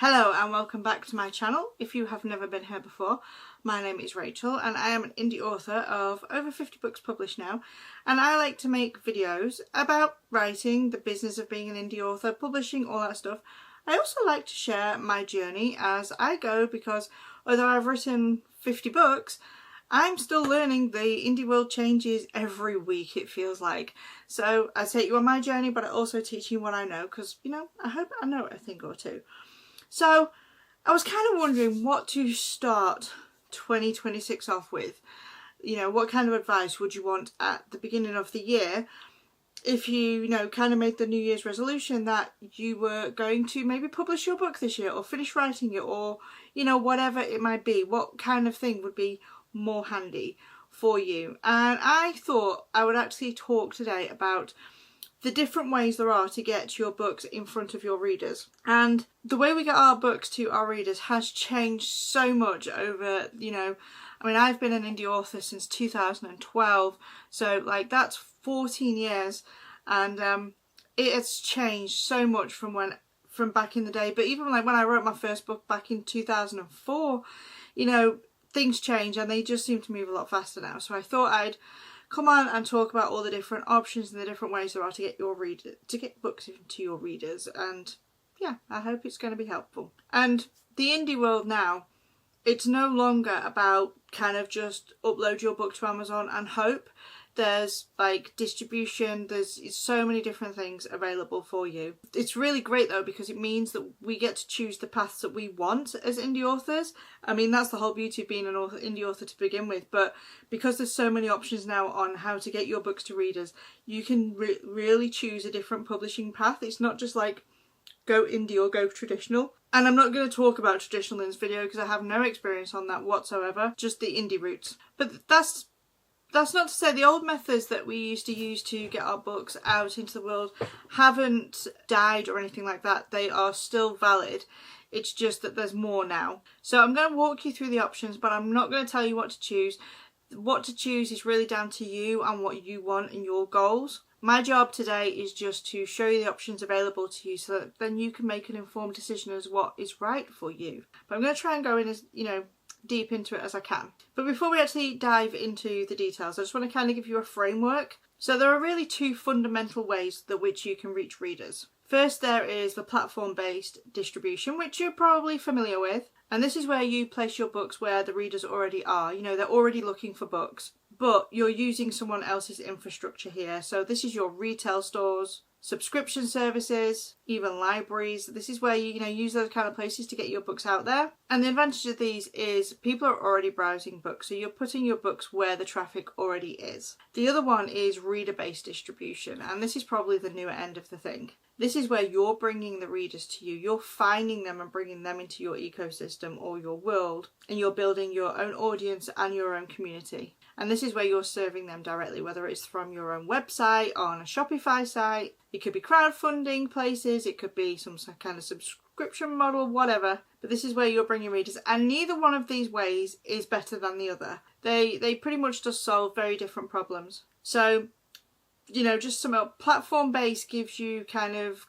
Hello and welcome back to my channel. If you have never been here before, my name is Rachel and I am an indie author of over 50 books published now, and I like to make videos about writing, the business of being an indie author, publishing, all that stuff. I also like to share my journey as I go because although I've written 50 books, I'm still learning. The indie world changes every week, it feels like. So I take you on my journey, but I also teach you what I know because, I hope I know a thing or two. So I was kind of wondering what to start 2026 off with. What kind of advice would you want at the beginning of the year if you, kind of made the New Year's resolution that you were going to maybe publish your book this year or finish writing it or, whatever it might be. What kind of thing would be more handy for you? And I thought I would actually talk today about the different ways there are to get your books in front of your readers. And the way we get our books to our readers has changed so much over, I've been an indie author since 2012, so that's 14 years, and it has changed so much from back in the day. But even when I wrote my first book back in 2004, things change and they just seem to move a lot faster now. So I thought I'd come on and talk about all the different options and the different ways there are to get books into your readers. And yeah, I hope it's going to be helpful. And the indie world now, it's no longer about kind of just upload your book to Amazon and hope. There's distribution, there's so many different things available for you. It's really great though because it means that we get to choose the paths that we want as indie authors. That's the whole beauty of being an indie author to begin with, but because there's so many options now on how to get your books to readers, you can really choose a different publishing path. It's not just go indie or go traditional. And I'm not going to talk about traditional in this video because I have no experience on that whatsoever, just the indie routes. But that's not to say the old methods that we used to use to get our books out into the world haven't died or anything like that. They are still valid. It's just that there's more now. So I'm going to walk you through the options, but I'm not going to tell you what to choose. What to choose is really down to you and what you want and your goals. My job today is just to show you the options available to you so that then you can make an informed decision as what is right for you. But I'm going to try and go in as, deep into it as I can. But before we actually dive into the details, I just want to kind of give you a framework. So there are really two fundamental ways that which you can reach readers. First, there is the platform-based distribution, which you're probably familiar with. And this is where you place your books where the readers already are. They're already looking for books, but you're using someone else's infrastructure here. So this is your retail stores, subscription services, even libraries. This is where you use those kind of places to get your books out there. And the advantage of these is people are already browsing books, so you're putting your books where the traffic already is. The other one is reader-based distribution, and this is probably the newer end of the thing. This is where you're bringing the readers to you. You're finding them and bringing them into your ecosystem or your world, and you're building your own audience and your own community. And this is where you're serving them directly, whether it's from your own website, on a Shopify site, it could be crowdfunding places, it could be some kind of subscription model, whatever. But this is where you're bringing readers, and neither one of these ways is better than the other. They pretty much just solve very different problems. So, just some platform-based gives you kind of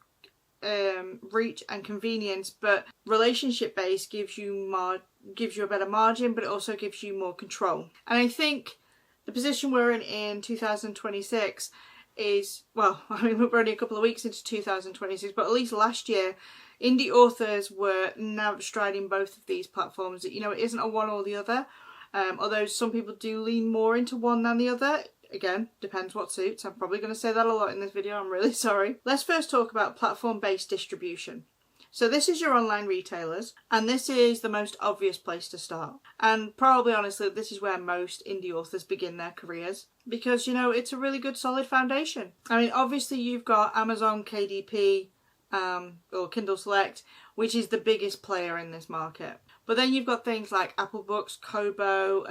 reach and convenience, but relationship-based gives you a better margin, but it also gives you more control. And I think the position we're in 2026 is, we're only a couple of weeks into 2026, but at least last year, indie authors were now striding both of these platforms. It isn't a one or the other, although some people do lean more into one than the other. Again, depends what suits. I'm probably going to say that a lot in this video. I'm really sorry. Let's first talk about platform-based distribution. So this is your online retailers, and this is the most obvious place to start. And probably, honestly, this is where most indie authors begin their careers because, it's a really good solid foundation. Obviously you've got Amazon, KDP, or Kindle Select, which is the biggest player in this market. But then you've got things like Apple Books, Kobo,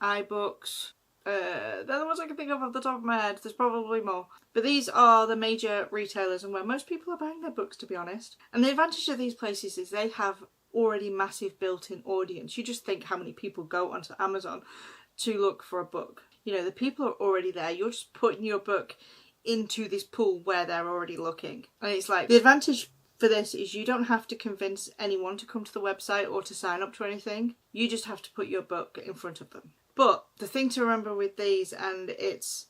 iBooks. They're the ones I can think of off the top of my head. There's probably more. But these are the major retailers and where most people are buying their books, to be honest. And the advantage of these places is they have already massive built-in audience. You just think how many people go onto Amazon to look for a book. The people are already there. You're just putting your book into this pool where they're already looking. And it's the advantage for this is you don't have to convince anyone to come to the website or to sign up to anything. You just have to put your book in front of them. But the thing to remember with these, and it's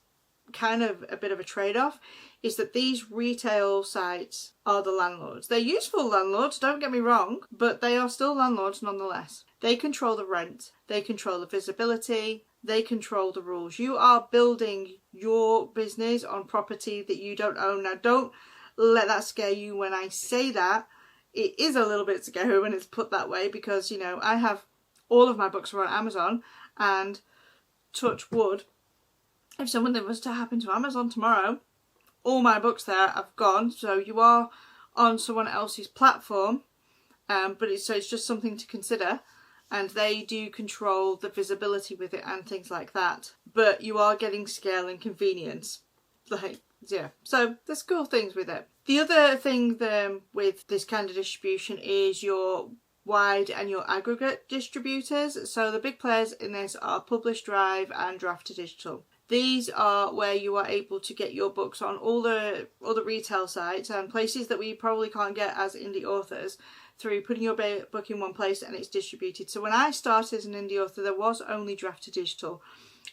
kind of a bit of a trade-off, is that these retail sites are the landlords. They're useful landlords, don't get me wrong, but they are still landlords nonetheless. They control the rent, they control the visibility, they control the rules. You are building your business on property that you don't own. Now, don't let that scare you when I say that. It is a little bit scary when it's put that way, because, you know, I have all of my books are on Amazon, and touch wood, if something was to happen to Amazon tomorrow, all my books there have gone. So you are on someone else's platform, but it's just something to consider. And they do control the visibility with it and things like that. But you are getting scale and convenience. Like, yeah. So there's cool things with it. The other thing with this kind of distribution is your wide and your aggregate distributors. So the big players in this are Publish Drive and Draft to Digital. These are where you are able to get your books on all the retail sites and places that we probably can't get as indie authors, through putting your book in one place and it's distributed. So when I started as an indie author, there was only Draft to Digital.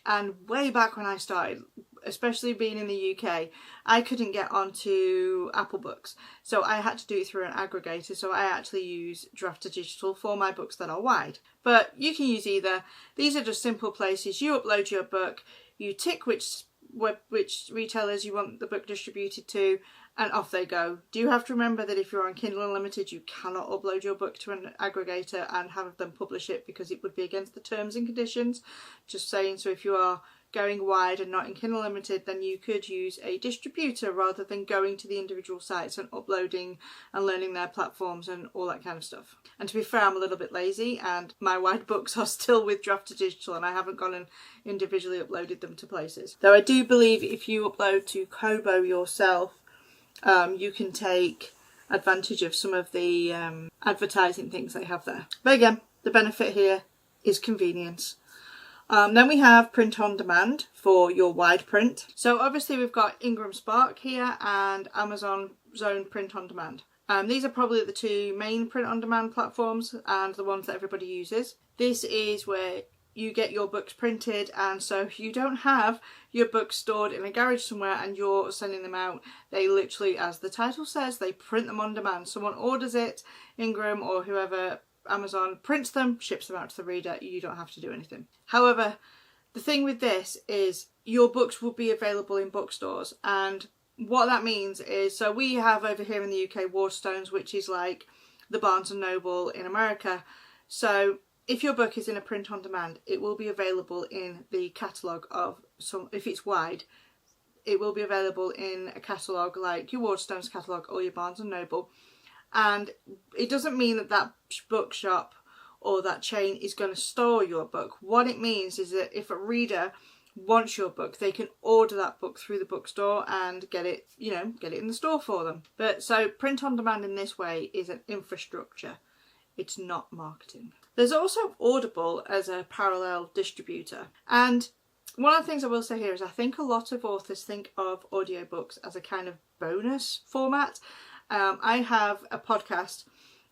And way back when I started, especially being in the UK, I couldn't get onto Apple Books. So I had to do it through an aggregator. So I actually use Draft to Digital for my books that are wide. But you can use either. These are just simple places. You upload your book, you tick which retailers you want the book distributed to, and off they go. Do you have to remember that if you're on Kindle Unlimited, you cannot upload your book to an aggregator and have them publish it, because it would be against the terms and conditions. Just saying. So if you are going wide and not in Kindle Unlimited, then you could use a distributor rather than going to the individual sites and uploading and learning their platforms and all that kind of stuff. And to be fair, I'm a little bit lazy, and my wide books are still with Draft to Digital, and I haven't gone and individually uploaded them to places. Though I do believe if you upload to Kobo yourself, you can take advantage of some of the advertising things they have there. But again, the benefit here is convenience. Then we have print on demand for your wide print. So obviously we've got Ingram Spark here and Amazon Zone print on demand. These are probably the two main print on demand platforms and the ones that everybody uses. This is where you get your books printed, and so you don't have your books stored in a garage somewhere and you're sending them out. They literally, as the title says, they print them on demand. Someone orders it, Ingram or whoever, Amazon prints them, ships them out to the reader. You don't have to do anything. However, the thing with this is your books will be available in bookstores, and what that means is, so we have over here in the UK Waterstones, which is like the Barnes & Noble in America. So if your book is in a print on demand, it will be available in the catalogue of some, if it's wide, it will be available in a catalogue like your Waterstones catalogue or your Barnes & Noble. And it doesn't mean that that bookshop or that chain is going to store your book. What it means is that if a reader wants your book, they can order that book through the bookstore and get it, get it in the store for them. But so print on demand in this way is an infrastructure. It's not marketing. There's also Audible as a parallel distributor. And one of the things I will say here is I think a lot of authors think of audiobooks as a kind of bonus format. I have a podcast,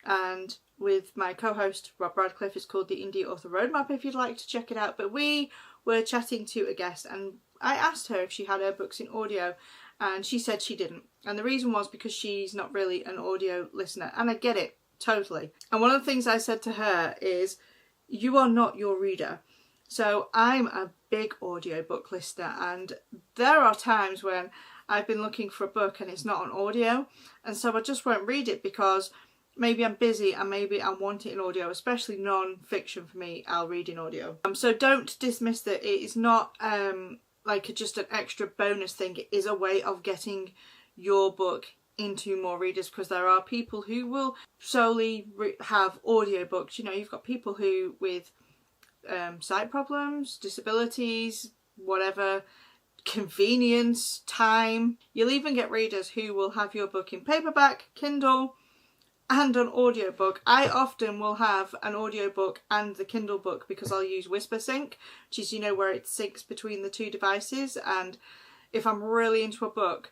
and with my co-host Rob Radcliffe, it's called the Indie Author Roadmap if you'd like to check it out. But we were chatting to a guest and I asked her if she had her books in audio, and she said she didn't. And the reason was because she's not really an audio listener, and I get it. Totally. And one of the things I said to her is, you are not your reader. So I'm a big audiobook listener, and there are times when I've been looking for a book and it's not on audio, and so I just won't read it because maybe I'm busy and maybe I want it in audio, especially non-fiction for me, I'll read in audio. So don't dismiss that it is not like just an extra bonus thing. It is a way of getting your book into more readers, because there are people who will solely have audiobooks. You've got people who with sight problems, disabilities, whatever, convenience, time. You'll even get readers who will have your book in paperback, Kindle, and an audiobook. I often will have an audiobook and the Kindle book because I'll use WhisperSync, which is, where it syncs between the two devices. And if I'm really into a book,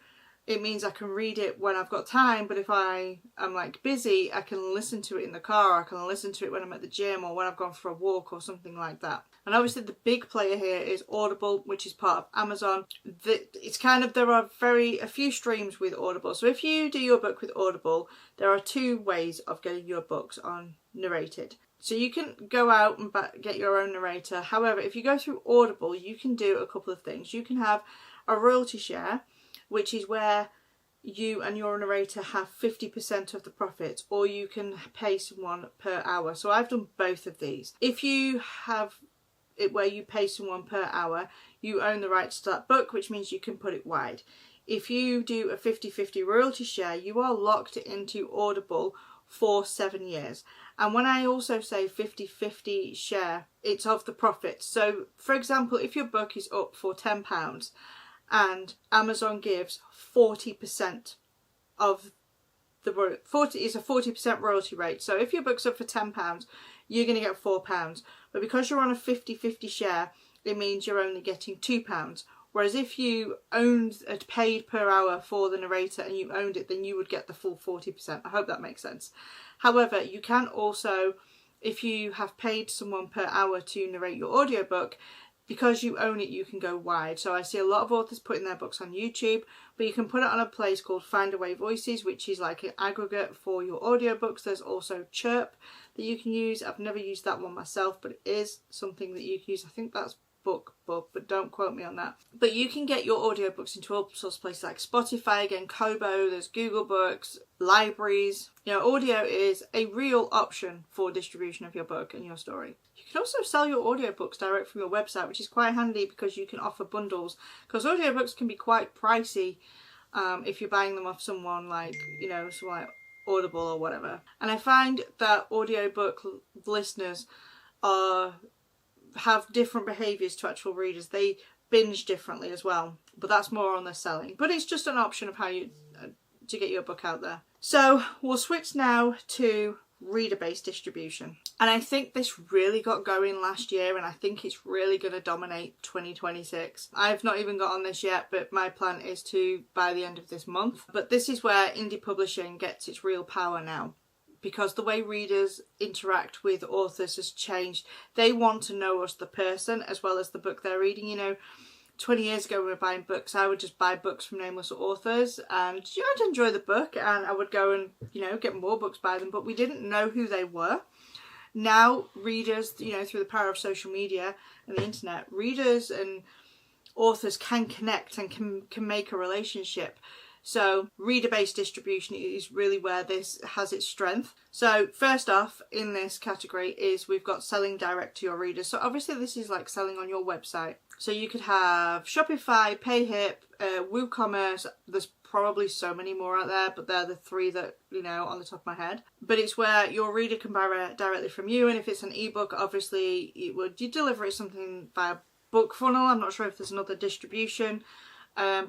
it means I can read it when I've got time, but if I am like busy, I can listen to it in the car, I can listen to it when I'm at the gym or when I've gone for a walk or something like that. And obviously the big player here is Audible, which is part of Amazon. It's kind of, there are a few streams with Audible. So if you do your book with Audible, there are 2 ways of getting your books on narrated. So you can go out and get your own narrator. However, if you go through Audible, you can do a couple of things. You can have a royalty share, which is where you and your narrator have 50% of the profits, or you can pay someone per hour. So I've done both of these. If you have it where you pay someone per hour, you own the rights to that book, which means you can put it wide. If you do a 50-50 royalty share, you are locked into Audible for 7 years. And when I also say 50-50 share, it's of the profits. So for example, if your book is up for £10 and Amazon gives 40% of the 40 is a 40% royalty rate. So if your book's up for £10, you're going to get £4. But because you're on a 50-50 share, it means you're only getting £2. Whereas if you paid per hour for the narrator and you owned it, then you would get the full 40%. I hope that makes sense. However, you can also, if you have paid someone per hour to narrate your audiobook, because you own it, you can go wide. So I see a lot of authors putting their books on YouTube, but you can put it on a place called Findaway Voices, which is like an aggregate for your audiobooks. There's also Chirp that you can use. I've never used that one myself, but it is something that you can use. I think that's BookBub, but don't quote me on that. But you can get your audiobooks into all sorts of places like Spotify, again, Kobo, there's Google Books, libraries. You know, audio is a real option for distribution of your book and your story. You can also sell your audiobooks direct from your website, which is quite handy because you can offer bundles, because audiobooks can be quite pricey if you're buying them off someone like, you know, someone like Audible or whatever. And I find that audiobook listeners have different behaviours to actual readers. They binge differently as well, but that's more on the selling. But it's just an option of how you to get your book out there. So we'll switch now to reader-based distribution. And I think this really got going last year, and I think it's really going to dominate 2026. I've not even got on this yet, but my plan is to by the end of this month. But this is where indie publishing gets its real power now, because the way readers interact with authors has changed. They want to know us, the person, as well as the book they're reading. You know, 20 years ago when we were buying books, I would just buy books from nameless authors and I'd enjoy the book and I would go and, you know, get more books by them, but we didn't know who they were. Now readers, you know, through the power of social media and the internet, readers and authors can connect and can make a relationship. So reader-based distribution is really where this has its strength. So first off in this category is we've got selling direct to your readers. So obviously this is like selling on your website. So you could have Shopify, PayHip, WooCommerce. There's probably so many more out there, but they're the 3 that, you know, on the top of my head. But it's where your reader can buy directly from you. And if it's an ebook, obviously you deliver it something via BookFunnel. I'm not sure if there's another distribution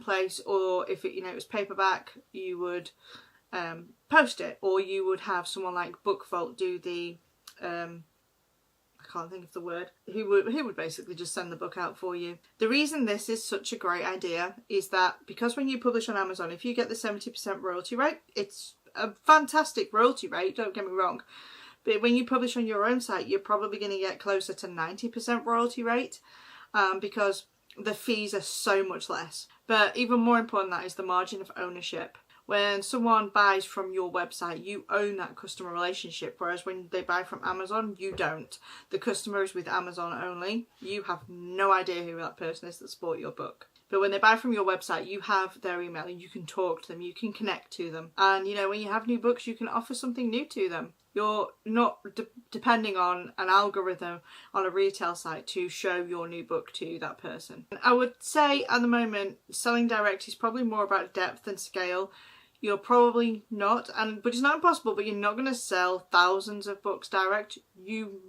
place, or if it, you know, it was paperback, you would post it, or you would have someone like BookVault do the I can't think of the word, who would basically just send the book out for you. The reason this is such a great idea is that because when you publish on Amazon, if you get the 70% royalty rate, it's a fantastic royalty rate, don't get me wrong, but when you publish on your own site, you're probably going to get closer to 90% royalty rate because the fees are so much less. But even more important than that is the margin of ownership. When someone buys from your website, you own that customer relationship, whereas when they buy from Amazon, you don't. The customer is with Amazon only. You have no idea who that person is that's bought your book. But when they buy from your website, you have their email and you can talk to them, you can connect to them. And, you know, when you have new books, you can offer something new to them. You're not depending on an algorithm on a retail site to show your new book to that person. I would say at the moment, selling direct is probably more about depth than scale. You're probably not, but it's not impossible, but you're not going to sell thousands of books direct. You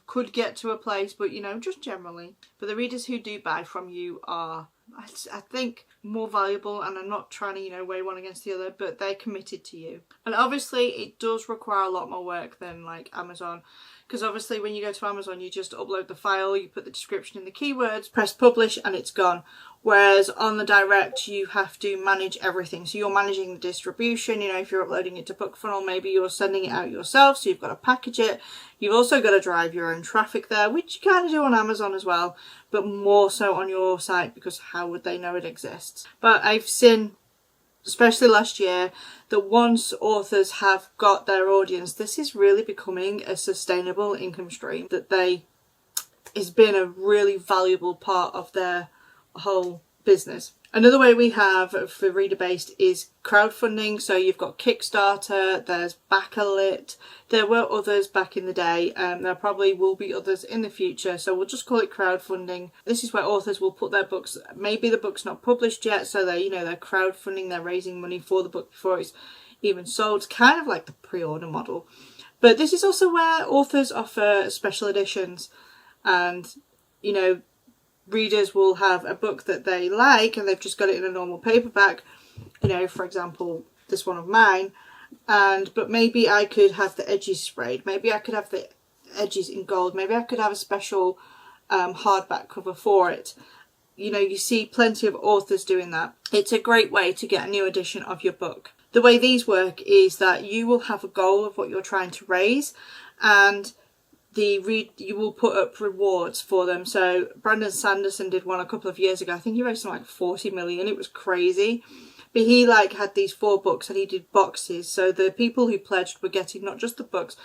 could get to a place, but, you know, just generally. But the readers who do buy from you are, I think, more valuable, and I'm not trying to, you know, weigh one against the other, but they're committed to you. And obviously it does require a lot more work than like Amazon, because obviously when you go to Amazon, you just upload the file, you put the description in the keywords, press publish, and it's gone. Whereas on the direct, you have to manage everything. So you're managing the distribution. You know, if you're uploading it to BookFunnel, maybe you're sending it out yourself. So you've got to package it. You've also got to drive your own traffic there, which you kind of do on Amazon as well, but more so on your site, because how would they know it exists? But I've seen, especially last year, that once authors have got their audience, this is really becoming a sustainable income stream has been a really valuable part of their whole business. Another way we have for reader based is crowdfunding. So you've got Kickstarter, there's Backlit. There were others back in the day, there probably will be others in the future, so we'll just call it crowdfunding. This is where authors will put their books, maybe the book's not published yet, so they're crowdfunding, they're raising money for the book before it's even sold. It's kind of like the pre-order model. But this is also where authors offer special editions, and readers will have a book that they like and they've just got it in a normal paperback, for example this one of mine, but maybe I could have the edges sprayed, maybe I could have the edges in gold, maybe I could have a special hardback cover for it. You see plenty of authors doing that. It's a great way to get a new edition of your book. The way these work is that you will have a goal of what you're trying to raise, and you will put up rewards for them. So Brandon Sanderson did one a couple of years ago. I think he raised something like 40 million. It was crazy. But he had these 4 books and he did boxes. So the people who pledged were getting not just the books,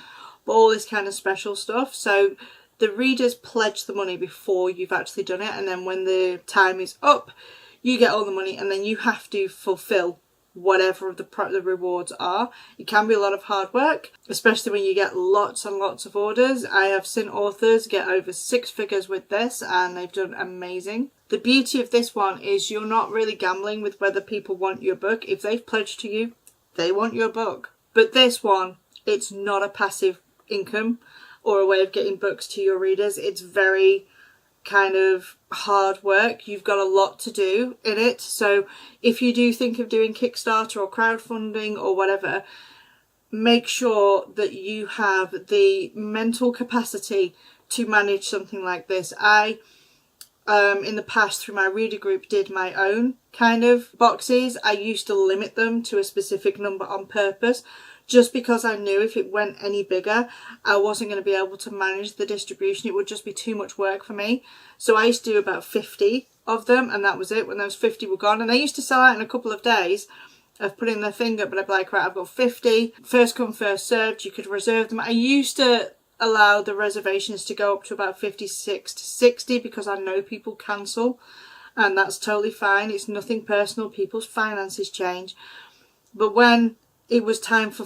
but all this kind of special stuff. So the readers pledge the money before you've actually done it. And then when the time is up, you get all the money and then you have to fulfill whatever the rewards are. It can be a lot of hard work, especially when you get lots and lots of orders. I have seen authors get over 6 figures with this and they've done amazing. The beauty of this one is you're not really gambling with whether people want your book. If they've pledged to you, they want your book. But this one, it's not a passive income or a way of getting books to your readers. It's very kind of hard work. You've got a lot to do in it. So if you do think of doing Kickstarter or crowdfunding or whatever, make sure that you have the mental capacity to manage something like this. I in the past, through my reader group, did my own kind of boxes. I used to limit them to a specific number on purpose, just because I knew if it went any bigger, I wasn't going to be able to manage the distribution. It would just be too much work for me. So I used to do about 50 of them, and that was it. When those 50 were gone, and they used to sell out in a couple of days of putting their finger, but I'd be like, right, I've got 50. First come, first served. You could reserve them. I used to allow the reservations to go up to about 56 to 60 because I know people cancel, and that's totally fine. It's nothing personal. People's finances change. But when it was time for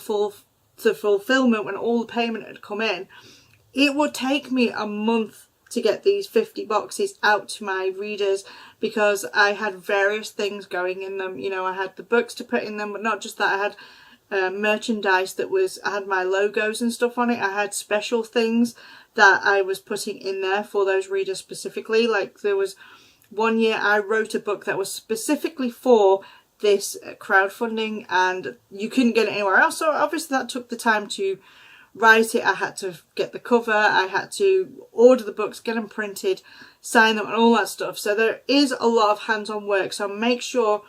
fulfillment, when all the payment had come in, it would take me a month to get these 50 boxes out to my readers because I had various things going in them. I had the books to put in them, but not just that. I had merchandise I had my logos and stuff on it. I had special things that I was putting in there for those readers specifically. Like there was one year I wrote a book that was specifically for this crowdfunding, and you couldn't get it anywhere else. So obviously that took the time to write it. I had to get the cover, I had to order the books, get them printed, sign them and all that stuff. So there is a lot of hands-on work. So make sure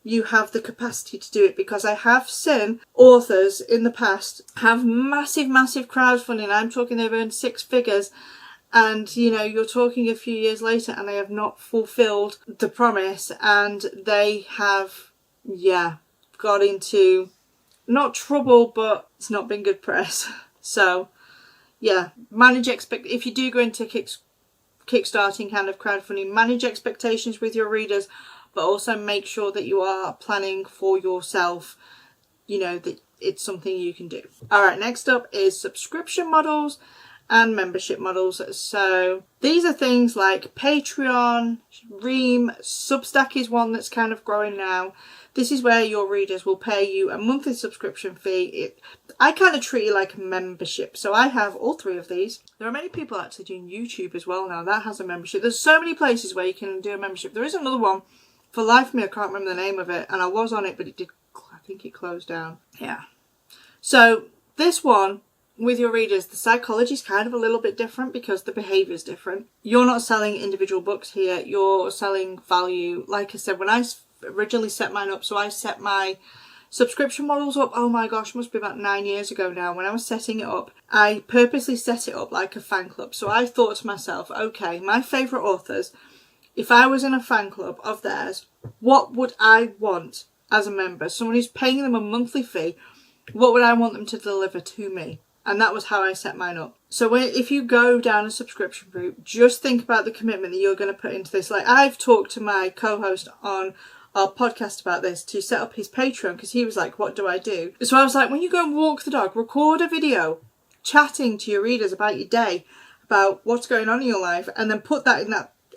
you have the capacity to do it, because I have seen authors in the past have massive crowdfunding. I'm talking they've earned 6 figures, and you're talking a few years later and they have not fulfilled the promise, and they have got into not trouble, but it's not been good press. So manage if you do go into kickstarting kind of crowdfunding, manage expectations with your readers, but also make sure that you are planning for yourself, that it's something you can do. All right, next up is subscription models and membership models. So these are things like Patreon, Ream, Substack is one that's kind of growing now. This is where your readers will pay you a monthly subscription fee. I kind of treat it like a membership. So I have all 3 of these. There are many people actually doing YouTube as well now. That has a membership. There's so many places where you can do a membership. There is another one. For life of me, I can't remember the name of it. And I was on it, but I think it closed down. Yeah. So this one, with your readers, the psychology is kind of a little bit different because the behaviour is different. You're not selling individual books here, you're selling value. Like I said, when I originally set mine up, so I set my subscription models up, oh my gosh, must be about 9 years ago now. When I was setting it up, I purposely set it up like a fan club. So I thought to myself, okay, my favourite authors, if I was in a fan club of theirs, what would I want as a member? Someone who's paying them a monthly fee, what would I want them to deliver to me? And that was how I set mine up. So if you go down a subscription route, just think about the commitment that you're going to put into this. Like, I've talked to my co-host on our podcast about this to set up his Patreon, because he was like, what do I do? So I was like, when you go and walk the dog, record a video chatting to your readers about your day, about what's going on in your life, and then put that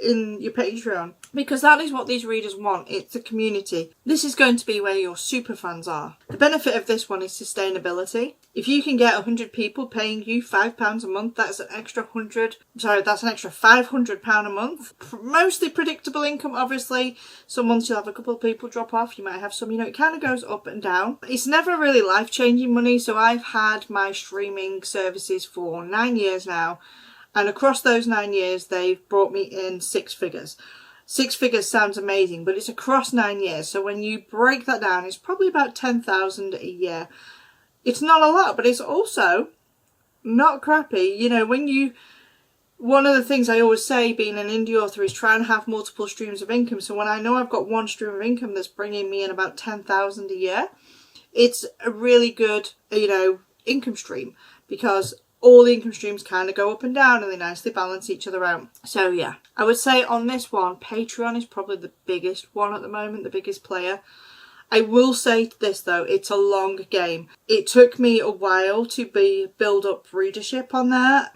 in your Patreon, because that is what these readers want. It's a community. This is going to be where your super fans are. The benefit of this one is sustainability. If you can get 100 people paying you £5 a month, that's an extra £500 a month. Mostly predictable income, obviously. Some months you'll have a couple of people drop off. You might have some, it kind of goes up and down. It's never really life-changing money. So I've had my streaming services for 9 years now. And across those 9 years, they've brought me in 6 figures. 6 figures sounds amazing, but it's across 9 years. So when you break that down, it's probably about 10,000 a year. It's not a lot, but it's also not crappy. One of the things I always say being an indie author is try and have multiple streams of income. So when I know I've got one stream of income that's bringing me in about 10,000 a year, it's a really good, income stream, because all the income streams kind of go up and down and they nicely balance each other out. So yeah, I would say on this one, Patreon is probably the biggest one at the moment, the biggest player. I will say this though, it's a long game. It took me a while to build up readership on there.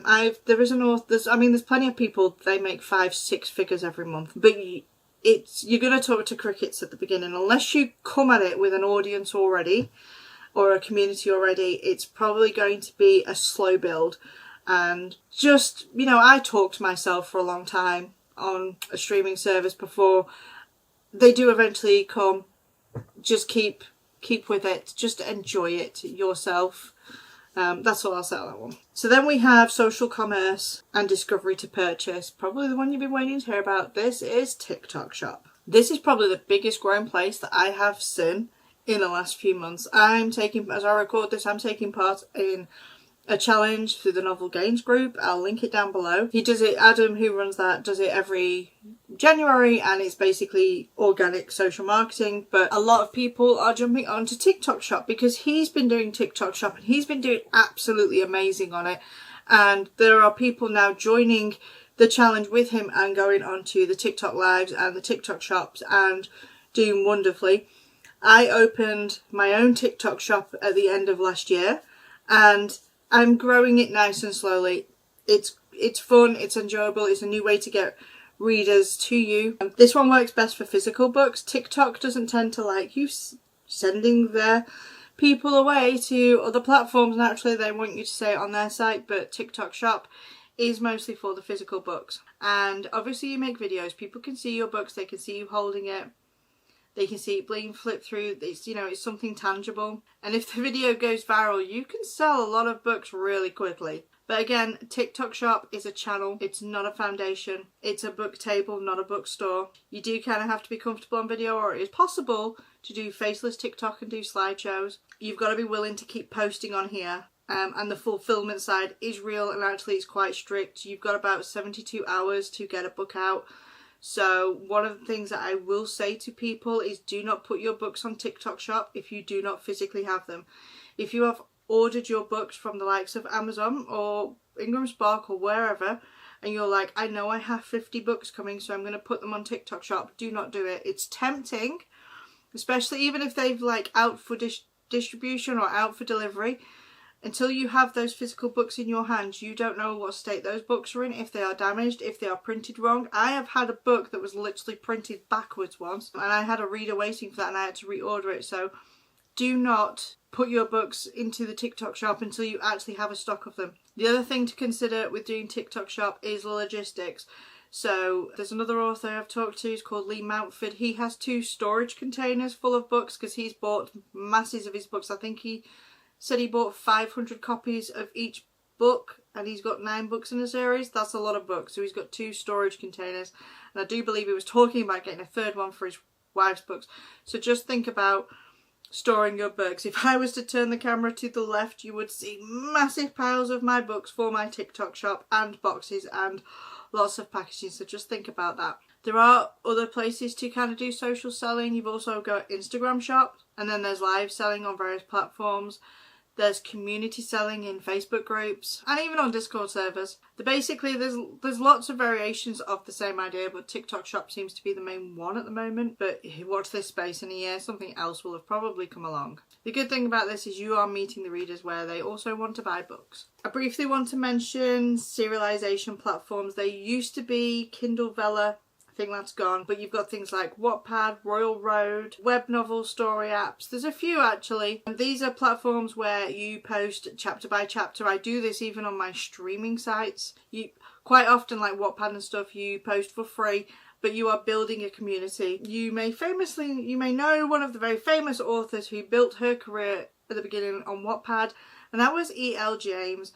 There's plenty of people, they make 5-6 figures every month, but you're going to talk to crickets at the beginning. Unless you come at it with an audience already or a community already, it's probably going to be a slow build. And just, I talked to myself for a long time on a streaming service before they do eventually come. Just keep with it. Just enjoy it yourself. That's all I'll say on that one. So then we have social commerce and discovery to purchase. Probably the one you've been waiting to hear about. This is TikTok Shop. This is probably the biggest growing place that I have seen in the last few months. As I record this, I'm taking part in a challenge through the Novel Gains group. I'll link it down below. He does it, Adam, who runs that, does it every January, and it's basically organic social marketing. But a lot of people are jumping onto TikTok Shop because he's been doing TikTok Shop and he's been doing absolutely amazing on it. And there are people now joining the challenge with him and going onto the TikTok lives and the TikTok shops and doing wonderfully. I opened my own TikTok shop at the end of last year, and I'm growing it nice and slowly. It's fun, it's enjoyable, it's a new way to get readers to you. This one works best for physical books. TikTok doesn't tend to like you sending their people away to other platforms. Naturally, they want you to say it on their site, but TikTok Shop is mostly for the physical books. And obviously you make videos, people can see your books, they can see you holding it. They can see it bling flip through. It's something tangible. And if the video goes viral, you can sell a lot of books really quickly. But again, TikTok Shop is a channel. It's not a foundation. It's a book table, not a bookstore. You do kind of have to be comfortable on video, or it is possible to do faceless TikTok and do slideshows. You've got to be willing to keep posting on here. And the fulfillment side is real, and actually it's quite strict. You've got about 72 hours to get a book out. So one of the things that I will say to people is do not put your books on TikTok Shop if you do not physically have them. If you have ordered your books from the likes of Amazon or Ingram Spark or wherever, and you're like, I know I have 50 books coming, so I'm going to put them on TikTok Shop, do not do it. It's tempting, especially even if they've out for distribution or out for delivery. Until you have those physical books in your hands, you don't know what state those books are in, if they are damaged, if they are printed wrong. I have had a book that was literally printed backwards once, and I had a reader waiting for that and I had to reorder it. So do not put your books into the TikTok Shop until you actually have a stock of them. The other thing to consider with doing TikTok Shop is logistics. So there's another author I've talked to, he's called Lee Mountford. He has 2 storage containers full of books because he's bought masses of his books. I think he said he bought 500 copies of each book, and he's got 9 books in a series. That's a lot of books. So he's got 2 storage containers, and I do believe he was talking about getting a 3rd one for his wife's books. So just think about storing your books. If I was to turn the camera to the left, you would see massive piles of my books for my TikTok shop, and boxes and lots of packaging. So just think about that. There are other places to kind of do social selling. You've also got Instagram shop, and then there's live selling on various platforms. There's community selling in Facebook groups, and even on Discord servers. Basically, there's lots of variations of the same idea, but TikTok shop seems to be the main one at the moment. But watch this space, in a year something else will have probably come along. The good thing about this is you are meeting the readers where they also want to buy books. I briefly want to mention serialization platforms. They used to be Kindle Vella. I think that's gone, but you've got things like Wattpad, Royal Road, web novel story apps. There's a few actually, and these are platforms where you post chapter by chapter. I do this even on my streaming sites. You quite often, like Wattpad and stuff, you post for free, but you are building a community. You may know one of the very famous authors who built her career at the beginning on Wattpad, and that was E.L. James.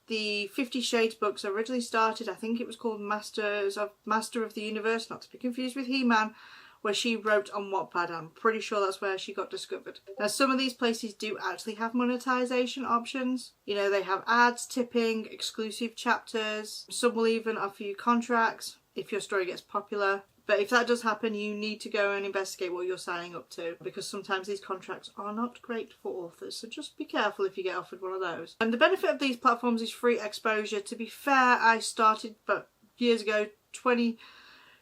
The 50 Shades books originally started, I think it was called Master of the Universe, not to be confused with He-Man, where she wrote on Wattpad. I'm pretty sure that's where she got discovered. Now, some of these places do actually have monetization options. You know, they have ads, tipping, exclusive chapters. Some will even offer you contracts if your story gets popular. But if that does happen, you need to go and investigate what you're signing up to, because sometimes these contracts are not great for authors. So just be careful if you get offered one of those. And the benefit of these platforms is free exposure. To be fair, I started but years ago,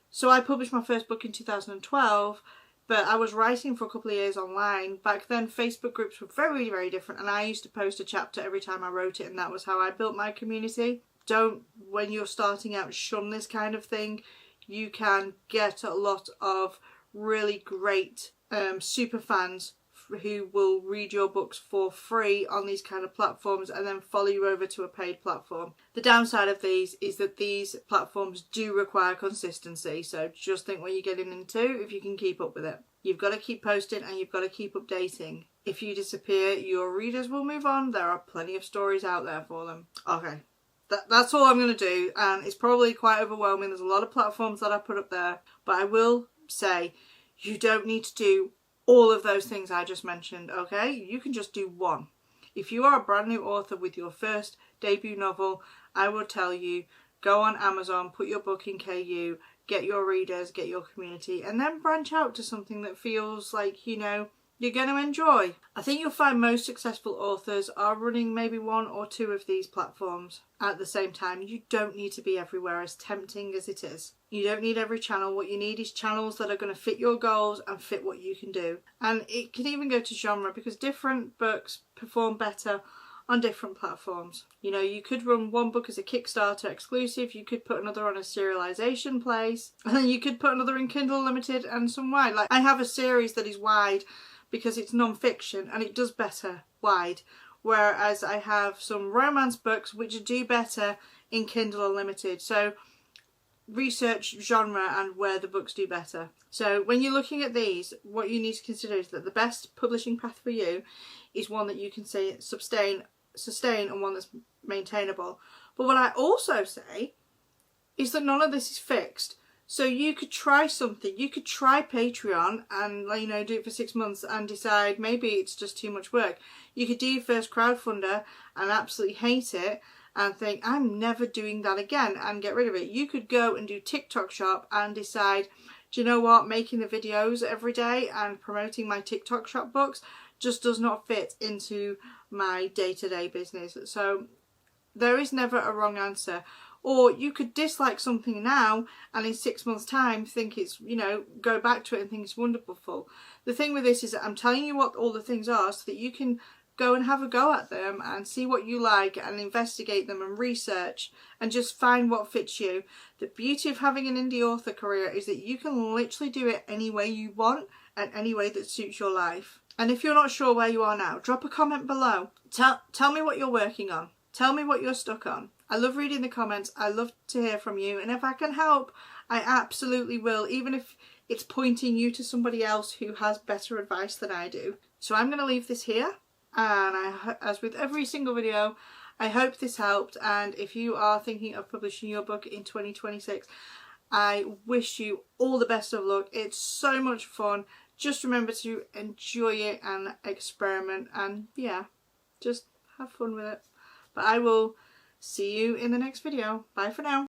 so I published my first book in 2012, but I was writing for a couple of years online. Back then, Facebook groups were very, very different, and I used to post a chapter every time I wrote it, and that was how I built my community. Don't, when you're starting out, shun this kind of thing. You can get a lot of really great super fans who will read your books for free on these kind of platforms and then follow you over to a paid platform. The downside of these is that these platforms do require consistency, so just think what you're getting into if you can keep up with it. You've got to keep posting and you've got to keep updating. If you disappear, your readers will move on. There are plenty of stories out there for them. Okay. That's all I'm going to do, and it's probably quite overwhelming. There's a lot of platforms that I put up there, but I will say you don't need to do all of those things I just mentioned, okay? You can just do one. If you are a brand new author with your first debut novel, I will tell you, go on Amazon, put your book in KU, get your readers, get your community, and then branch out to something that feels like, you know, you're going to enjoy. I think you'll find most successful authors are running maybe 1 or 2 of these platforms at the same time. You don't need to be everywhere, as tempting as it is. You don't need every channel. What you need is channels that are going to fit your goals and fit what you can do. And it can even go to genre, because different books perform better on different platforms. You know, you could run one book as a Kickstarter exclusive, you could put another on a serialization place, and then you could put another in Kindle Limited and some wide. Like, I have a series that is wide because it's non-fiction and it does better wide, whereas I have some romance books which do better in Kindle Unlimited. So research genre and where the books do better. So when you're looking at these, what you need to consider is that the best publishing path for you is one that you can say sustain and one that's maintainable. But what I also say is that none of this is fixed. So you could try something. You could try Patreon and, you know, do it for 6 months and decide maybe it's just too much work. You could do your first crowdfunder and absolutely hate it and think, I'm never doing that again, and get rid of it. You could go and do TikTok shop and decide, do you know what, making the videos every day and promoting my TikTok shop books just does not fit into my day-to-day business. So there is never a wrong answer. Or you could dislike something now and in 6 months' time think it's, you know, go back to it and think it's wonderful. The thing with this is that I'm telling you what all the things are so that you can go and have a go at them and see what you like and investigate them and research and just find what fits you. The beauty of having an indie author career is that you can literally do it any way you want and any way that suits your life. And if you're not sure where you are now, drop a comment below. Tell me what you're working on. Tell me what you're stuck on. I love reading the comments. I love to hear from you. And if I can help, I absolutely will, even if it's pointing you to somebody else who has better advice than I do. So I'm going to leave this here. and as with every single video, I hope this helped, and if you are thinking of publishing your book in 2026, I wish you all the best of luck. It's so much fun. Just remember to enjoy it and experiment, and yeah, just have fun with it. But I will see you in the next video. Bye for now.